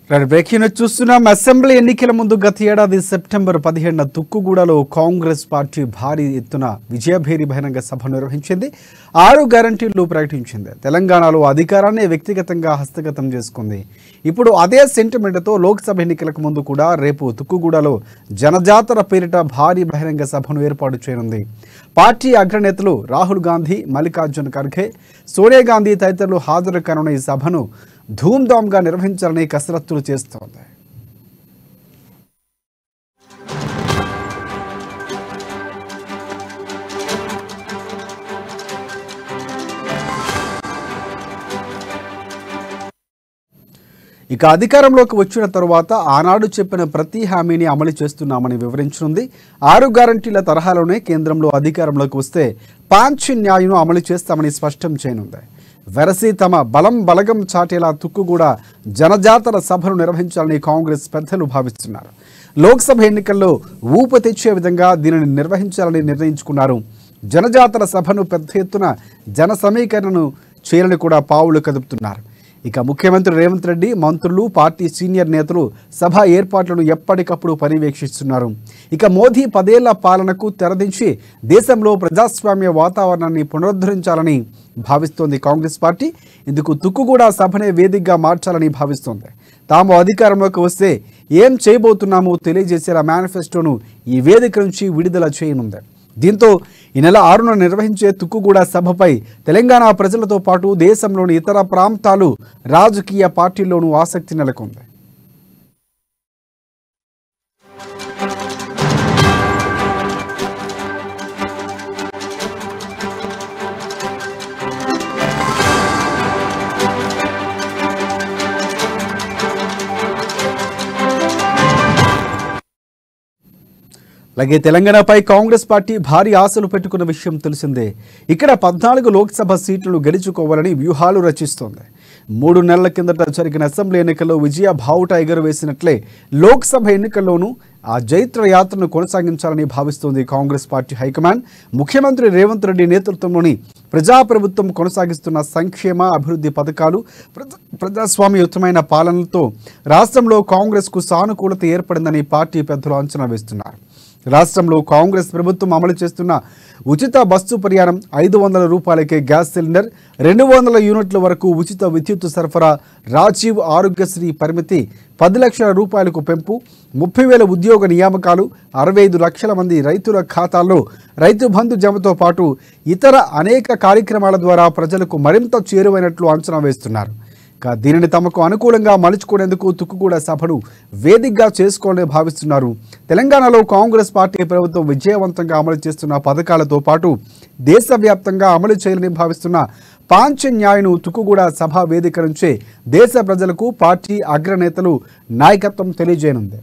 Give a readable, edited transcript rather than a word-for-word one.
Breaking news చూస్తున్నాం. Assembly ఎన్నికల ముందు గత ఏడాది సెప్టెంబర్ 15న తుక్కుగూడలో కాంగ్రెస్ పార్టీ భారీ ఎత్తున విజయభేరి బహిరంగ సభ నిర్వహించింది. 6 గ్యారంటీలు ప్రకటించింది. తెలంగాణలో అధికారాన్ని వ్యక్తిగతంగా హస్తగతం చేసుకుంది. ఇప్పుడు అదే సెంటిమెంట్తో లోక్సభ ఎన్నికలకు ముందు కూడా రేపు తుక్కుగూడలో జనజాతర పేరిట భారీ బహిరంగ సభను ఏర్పాటు చేయనుంది. పార్టీ అగ్రనేతలు రాహుల్ గాంధీ, మల్లికార్జున ఖర్గే, సోనియా గాంధీ తదితరులు హాజరు కానున్న ఈ సభను ధూమ్ధామ్గా నిర్వహించాలని కసరత్తులు చేస్తోంది. ఇక అధికారంలోకి వచ్చిన తరువాత ఆనాడు చెప్పిన ప్రతి హామీని అమలు చేస్తున్నామని వివరించనుంది. 6 గ్యారంటీల తరహాలోనే కేంద్రంలో అధికారంలోకి వస్తే పాంచన్యాయను అమలు చేస్తామని స్పష్టం చేయనుంది. వెరసి తమ బలగం చాటేలా తుక్కుగూడ జనజాతర సభను నిర్వహించాలని కాంగ్రెస్ పెద్దలు భావిస్తున్నారు. లోక్సభ ఎన్నికల్లో ఊపు తెచ్చే విధంగా దీనిని నిర్వహించాలని నిర్ణయించుకున్నారు. జనజాతర సభను పెద్ద ఎత్తున జన సమీకరణను చేయాలని కూడా పావులు కదుపుతున్నారు. ఇక ముఖ్యమంత్రి రేవంత్ రెడ్డి, మంత్రులు, పార్టీ సీనియర్ నేతలు సభ ఏర్పాట్లను ఎప్పటికప్పుడు పర్యవేక్షిస్తున్నారు. ఇక మోదీ 10 ఏళ్ల పాలనకు తెరదించి దేశంలో ప్రజాస్వామ్య వాతావరణాన్ని పునరుద్ధరించాలని భావిస్తోంది కాంగ్రెస్ పార్టీ. ఇందుకు తుక్కుగూడ సభనే వేదికగా మార్చాలని భావిస్తోంది. తాము అధికారంలోకి వస్తే ఏం చేయబోతున్నామో తెలియజేసేలా మేనిఫెస్టోను ఈ వేదిక నుంచి విడుదల చేయనుంది. దీంతో ఈ నెల 6న నిర్వహించే తుక్కుగూడ సభపై తెలంగాణ ప్రజలతో పాటు దేశంలోని ఇతర ప్రాంతాలు, రాజకీయ పార్టీల్లోనూ ఆసక్తి నెలకొంది. అలాగే తెలంగాణపై కాంగ్రెస్ పార్టీ భారీ ఆశలు పెట్టుకున్న విషయం తెలిసిందే. ఇక్కడ 14 లోక్సభ సీట్లను గెలుచుకోవాలని వ్యూహాలు రచిస్తోంది. 3 నెలల కిందట జరిగిన అసెంబ్లీ ఎన్నికల్లో విజయ బావుట ఎగురవేసినట్లే లోక్సభ ఎన్నికల్లోనూ ఆ జైత్ర యాత్రను కొనసాగించాలని భావిస్తోంది కాంగ్రెస్ పార్టీ హైకమాండ్. ముఖ్యమంత్రి రేవంత్ రెడ్డి నేతృత్వంలోని ప్రజాప్రభుత్వం కొనసాగిస్తున్న సంక్షేమ అభివృద్ధి పథకాలు, ప్రజాస్వామ్యయుతమైన పాలనలతో రాష్ట్రంలో కాంగ్రెస్కు సానుకూలత ఏర్పడిందని పార్టీ పెద్దలు అంచనా వేస్తున్నారు. రాష్ట్రంలో కాంగ్రెస్ ప్రభుత్వం అమలు చేస్తున్న ఉచిత బస్సు ప్రయాణం, 500 రూపాయలకే గ్యాస్ సిలిండర్, 200 యూనిట్ల వరకు ఉచిత విద్యుత్ సరఫరా, రాజీవ్ ఆరోగ్యశ్రీ పరిమితి 10 లక్షల రూపాయలకు పెంపు, 30,000 ఉద్యోగ నియామకాలు, 65 లక్షల మంది రైతుల ఖాతాల్లో రైతు బంధు జమతో పాటు ఇతర అనేక కార్యక్రమాల ద్వారా ప్రజలకు మరింత చేరువైనట్లు అంచనా వేస్తున్నారు. దీనిని తమకు అనుకూలంగా మలుచుకునేందుకు తుక్కుగూడ సభను వేదికగా చేసుకోవాలని భావిస్తున్నారు. తెలంగాణలో కాంగ్రెస్ పార్టీ ప్రభుత్వం విజయవంతంగా అమలు చేస్తున్న పథకాలతో పాటు దేశవ్యాప్తంగా అమలు చేయాలని భావిస్తున్న పాంచన్యాయను తుక్కుగూడ సభ వేదిక నుంచే దేశ ప్రజలకు పార్టీ అగ్రనేతలు నాయకత్వం తెలియజేయనుంది.